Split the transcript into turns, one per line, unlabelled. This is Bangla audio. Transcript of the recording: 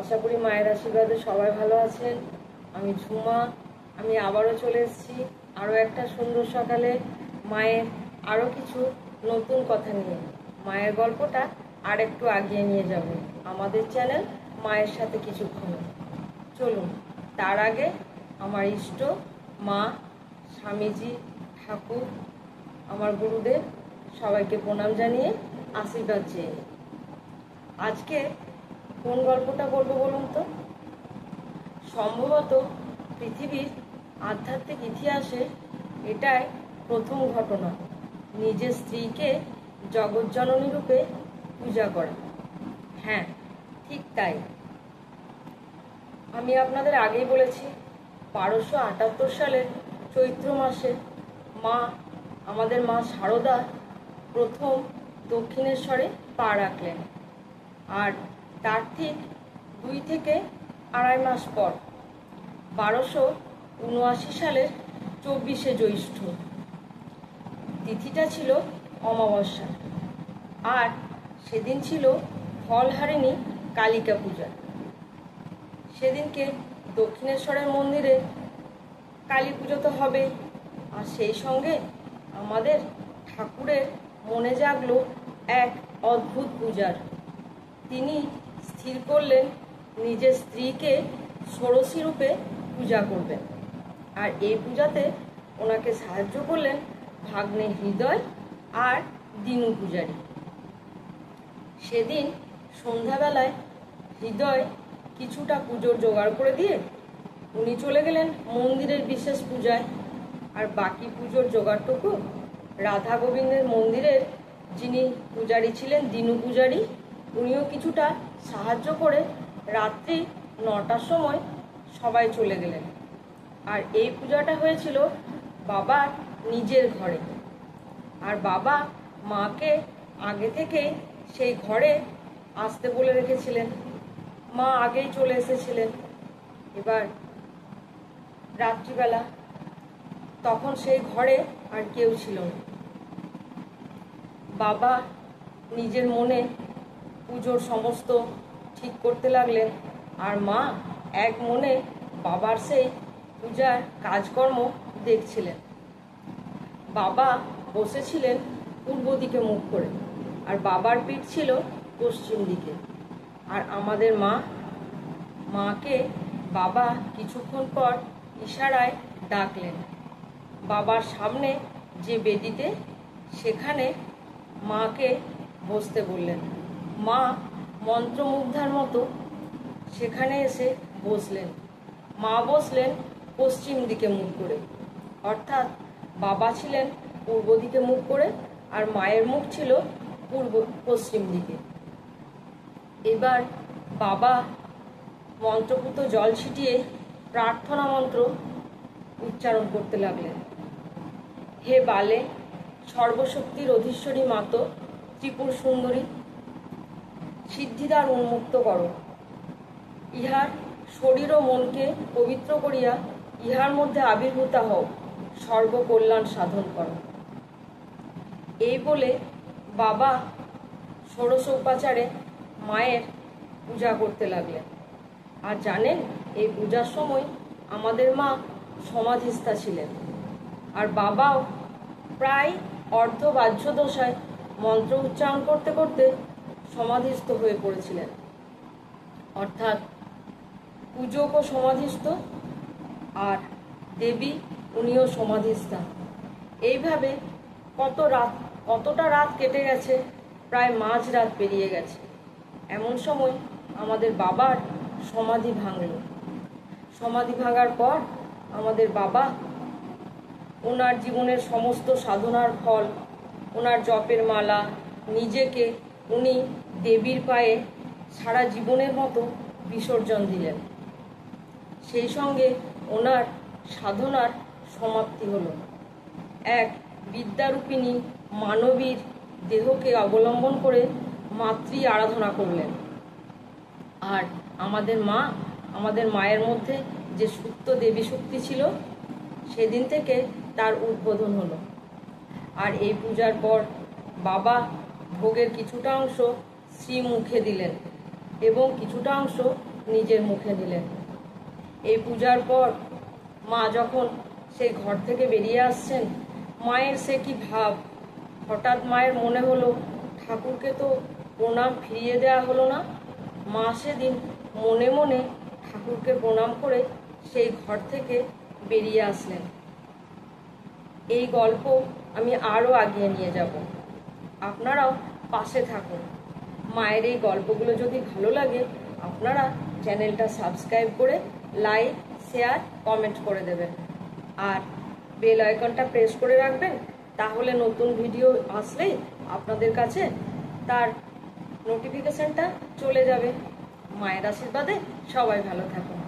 আশা করি মায়ের আশীর্বাদে সবাই ভালো আছেন। আমি ঝুমা, আমি আবারও চলে এসেছি আরও একটা সুন্দর সকালে মায়ের আরও কিছু নতুন কথা নিয়ে। মায়ের গল্পটা আর একটু আগিয়ে নিয়ে যাব আমাদের চ্যানেল মায়ের সাথে কিছুক্ষণ। চলুন, তার আগে আমার ইষ্ট মা, স্বামীজি, ঠাকুর, আমার গুরুদেব সবাইকে প্রণাম জানিয়ে আশীর্বাদ চেয়ে আজকে কোন গল্পটা বলবো বলুন তো? সম্ভবত পৃথিবীর আধ্যাত্মিক ইতিহাসে এটাই প্রথম ঘটনা নিজের স্ত্রীকে জগৎজননী রূপে পূজা করা। হ্যাঁ, ঠিক তাই। আমি আপনাদের আগেই বলেছি 1278 সালের চৈত্র মাসে আমাদের মা শারদা প্রথম দক্ষিণেশ্বরে পা রাখলেন। আর তার ঠিক 2 থেকে আড়াই মাস পর 1279 সালের 24শে জ্যৈষ্ঠ তিথিটা ছিল অমাবস্যা, আর সেদিন ছিল ফলহারিণী কালিকা পূজা। সেদিনকে দক্ষিণেশ্বরের মন্দিরে কালী পুজো তো হবে, আর সেই সঙ্গে আমাদের ঠাকুরের মনে জাগলো এক অদ্ভুত পূজার। তিনি স্থির করলেন নিজের স্ত্রীকে ষোড়শী রূপে পূজা করবেন, আর এই পূজাতে ওনাকে সাহায্য করলেন ভাগ্নে হৃদয় আর দিনু পূজারী। সেদিন সন্ধ্যাবেলায় হৃদয় কিছুটা পুজোর জোগাড় করে দিয়ে উনি চলে গেলেন মন্দিরের বিশেষ পূজায়, আর বাকি পুজোর জোগাড়টুকু রাধা গোবিন্দের মন্দিরের যিনি পূজারী ছিলেন দিনু পূজারী, উনিও কিছুটা সাহায্য করে রাত্রি 9টার সময় সবাই চলে গেলেন। আর এই পূজাটা হয়েছিল বাবার নিজের ঘরে, আর বাবা মাকে আগে থেকে সেই ঘরে আসতে বলে রেখেছিলেন। মা আগেই চলে এসেছিলেন। এবার রাত্রিবেলা তখন সেই ঘরে আর কেউ ছিল না। বাবা নিজের মনে পুজোর সমস্ত ঠিক করতে লাগলেন, আর মা এক মনে বাবার সেই পূজার কাজকর্ম দেখছিলেন। বাবা বসেছিলেন পূর্ব দিকে মুখ করে, আর বাবার পিঠ ছিল পশ্চিম দিকে। আর আমাদের মাকে বাবা কিছুক্ষণ পর ইশারায় ডাকলেন। বাবার সামনে যে বেদিতে, সেখানে মাকে বসতে বললেন। মা মন্ত্রমুগ্ধার মতো সেখানে এসে বসলেন। মা বসলেন পশ্চিম দিকে মুখ করে, অর্থাৎ বাবা ছিলেন পূর্ব দিকে মুখ করে, আর মায়ের মুখ ছিল পশ্চিম দিকে। এবার বাবা মন্ত্রপুত জল ছিটিয়ে প্রার্থনা মন্ত্র উচ্চারণ করতে লাগলেন। হে বালে, সর্বশক্তির অধীশ্বরী মাতো, ত্রিপুর সুন্দরী, সিদ্ধিদ্বার উন্মুক্ত করো। ইহার শরীর ও মনকে পবিত্র করিয়া ইহার মধ্যে আবির্ভূতা হও, সর্বকল্যাণ সাধন করো। এই বলে বাবা ষোড়শ উপাচারে মায়ের পূজা করতে লাগলেন। আর জানেন, এই পূজার সময় আমাদের মা সমাধিস্থা ছিলেন, আর বাবাও প্রায় অর্ধবাহ্য দশায় মন্ত্র উচ্চারণ করতে করতে সমাধিস্থ হয়ে পড়েছিলেন। অর্থাৎ পূজকও সমাধিস্থ, আর দেবী উনিও সমাধিস্থা। এইভাবে কতটা রাত কেটে গেছে, প্রায় মাঝরাত পেরিয়ে গেছে। এমন সময় আমাদের বাবার সমাধি ভাঙল। সমাধি ভাঙার পর আমাদের বাবা ওনার জীবনের সমস্ত সাধনার ফল, ওনার জপের মালা, নিজেকে উনি দেবীর পায়ে সারা জীবনের মতো বিসর্জন দিলেন। সেই সঙ্গে ওনার সাধনার সমাপ্তি হলো। এক বিদ্যারূপিণী মানবীর দেহকে অবলম্বন করে মাতৃ আরাধনা করলেন। আর আমাদের মায়ের মধ্যে যে সুপ্ত দেবী শক্তি ছিল, সেদিন থেকে তার উদ্বোধন হলো। আর এই পূজার পর বাবা ভোগের কিছুটা অংশ শ্রীমুখে দিলেন এবং কিছুটা অংশ নিজের মুখে নিলেন। এই পূজার পর মা যখন সেই ঘর থেকে বেরিয়ে আসছেন, মায়ের সে কি ভাব! হঠাৎ মায়ের মনে হলো ঠাকুরকে তো প্রণাম ফিরিয়ে দেওয়া হলো না। মা সেদিন মনে মনে ঠাকুরকে প্রণাম করে সেই ঘর থেকে বেরিয়ে আসলেন। এই গল্প আমি আরও আগিয়ে নিয়ে যাব, আপনারাও পাশে থাকুন। মায়ের এই গল্পগুলো যদি ভালো লাগে আপনারা চ্যানেলটা সাবস্ক্রাইব করে লাইক, শেয়ার, কমেন্ট করে দেবেন আর বেল আইকনটা প্রেস করে রাখবেন। তাহলে নতুন ভিডিও আসলেই আপনাদের কাছে তার নোটিফিকেশনটা চলে যাবে। মায়ের আশীর্বাদে সবাই ভালো থাকুন।